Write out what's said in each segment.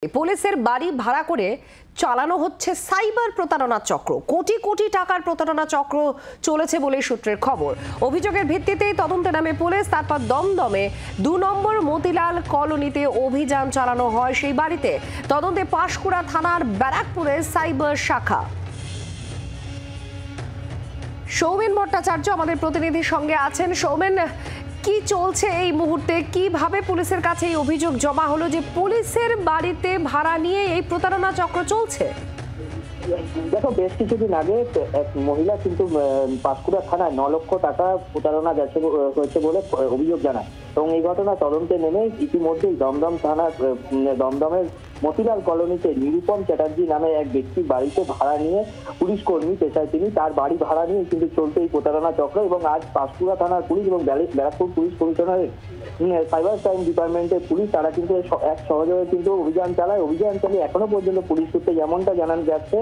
পুলিশের বাড়ি ভাড়া করে চালানো হচ্ছে সাইবার প্রতারণা চক্র। কোটি কোটি টাকার প্রতারণা চক্র চলেছে বলে সূত্রের খবর। অভিযোগের ভিত্তিতেই তদন্তে নামে পুলিশ। তারপর দমদমে ২ নম্বর মতিলাল কলোনিতে অভিযান চালানো হয় সেই বাড়িতে। তদন্তে পাঁশকুড়া থানার ব্যারাকপুরের সাইবার শাখা। সৌমেন ভট্টাচার্য আমাদের প্রতিনিধির সঙ্গে আছেন। সৌমেন, কি চলছে এই মুহূর্তে? কিভাবে পুলিশের কাছে এই অভিযোগ জমা হলো যে পুলিশের বাড়িতে ভাড়া নিয়ে এই প্রতারণা চক্র চলছে? দেখো, বেশ কিছুদিন আগে এক মহিলা কিন্তু পাঁশকুড়া থানায় ৯ লক্ষ টাকা প্রতারণা হয়েছে বলে অভিযোগ জানায় এবং এই ঘটনা তদন্তে নেমে ইতিমধ্যেই দমদম থানার দমদমের মতিলাল কলোনিতে নিরুপম চ্যাটার্জি নামে এক ব্যক্তির বাড়িতে ভাড়া নিয়ে পুলিশ কর্মী পেশায় তিনি, তার বাড়ি ভাড়া নিয়ে কিন্তু চলছে এই প্রতারণা চক্র। এবং আজ পাঁশকুড়া থানার পুলিশ এবং ব্যারাকপুর পুলিশ কমিশনারের সাইবার ক্রাইম ডিপার্টমেন্টের পুলিশ তারা কিন্তু এক সহযোগে কিন্তু অভিযান চালায়। অভিযান চালিয়ে এখনো পর্যন্ত পুলিশ সূত্রে যেমনটা জানানো যাচ্ছে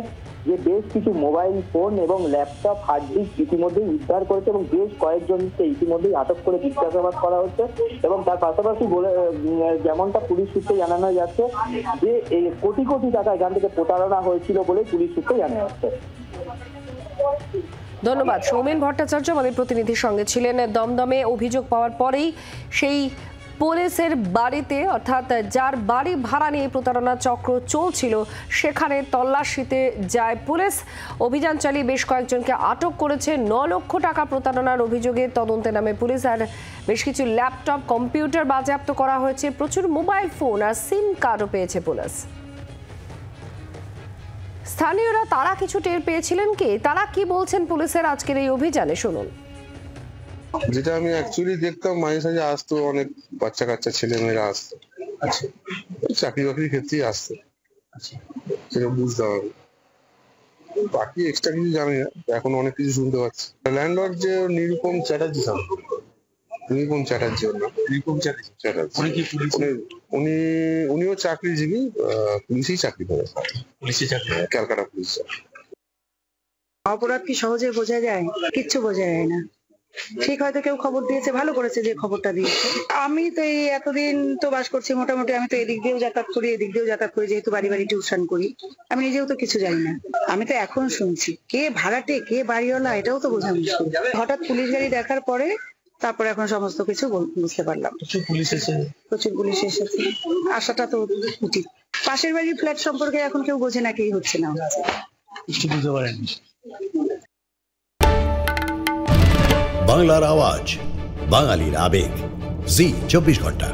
যে বেশ কিছু মোবাইল ফোন এবং ল্যাপটপ হার্ড ডিস্ক ইতিমধ্যেই উদ্ধার করেছে এবং বেশ কয়েকজনকে ইতিমধ্যেই আটক করে জিজ্ঞাসাবাদ করা হচ্ছে। এবং তার পাশাপাশি যেমনটা পুলিশ সূত্রে জানানো যাচ্ছে যে এই কোটি কোটি টাকা এখান থেকে প্রতারণা হয়েছিল বলে পুলিশ সূত্রে জানা যাচ্ছে। ধন্যবাদ। সৌমেন ভট্টাচার্য আমাদের প্রতিনিধির সঙ্গে ছিলেন। দমদমে অভিযোগ পাওয়ার পরেই সেই পুলিশের বাড়িতে, অর্থাৎ যার বাড়ি ভাড়া নিয়ে প্রতারণা চক্র চলছিল, সেখানে তল্লাশিতে যায় পুলিশ। অভিযান চালিয়ে বেশ কয়েকজনকে আটক করেছে। ৯ লক্ষ টাকা প্রতারণার অভিযোগে তদন্তে নামে পুলিশ। আর বেশ কিছু ল্যাপটপ, কম্পিউটার বাজেয়াপ্ত করা হয়েছে। প্রচুর মোবাইল ফোন আর সিম কার্ডও পেয়েছে পুলিশ। স্থানীয়রা তারা কিছু টের পেয়েছিলেন কি? তারা কি বলছেন পুলিশের আজকের এই অভিযানে, শুনুন। যেটা আমি অ্যাকচুয়ালি দেখতাম, মাঝে সাঝে আসতো অনেক বাচ্চা কাচ্চা ছেলে মেয়েরা আসতো, আচ্ছা চাকরি বাকরির ক্ষেত্রেই আসতো, আচ্ছা সেটা বুঝতে হবে। বাকি এক্সট্রা কিছু জানি না, এখন অনেক কিছু শুনতে পাচ্ছি। ল্যান্ডলর্ড যে নিরুপম চ্যাটার্জি, নিরুপম চ্যাটার্জি, উনিও চাকরিজীবী, পুলিশেই চাকরি করে, ক্যালকাটা পুলিশ। অপরাধ কি সহজে বোঝা যায়? কিচ্ছু বোঝা যায় না। ঠিক হয়তো কেউ খবর দিয়েছে, ভালো করেছে যে খবরটা দিয়েছে। আমি তো এই এতদিন তো বাস করছি মোটামুটি, আমি তো এদিক দিয়েও যাতায়াত করি, এদিক দিয়েও যাতায়াত করি, যেহেতু বাড়ি বাড়ি টিউশন করি। আমি নিজেও তো কিছু জানি না। আমি তো এখন শুনছি কে ভাড়াটে কে বাড়িওয়ালা, এটাও তো বোঝা মুশকিল। হঠাৎ পুলিশ গাড়ি দেখার পরে তারপরে এখন সমস্ত কিছু বুঝতে পারলাম। প্রচুর পুলিশ এসেছে, আসাটা তো উচিত। পাশের বাড়ির ফ্ল্যাট সম্পর্কে এখন কেউ বোঝে না, কি হচ্ছে না হচ্ছে বুঝতে পারেন। বাংলার আওয়াজ, বাঙালির আবেগ, জি 24 ঘন্টা।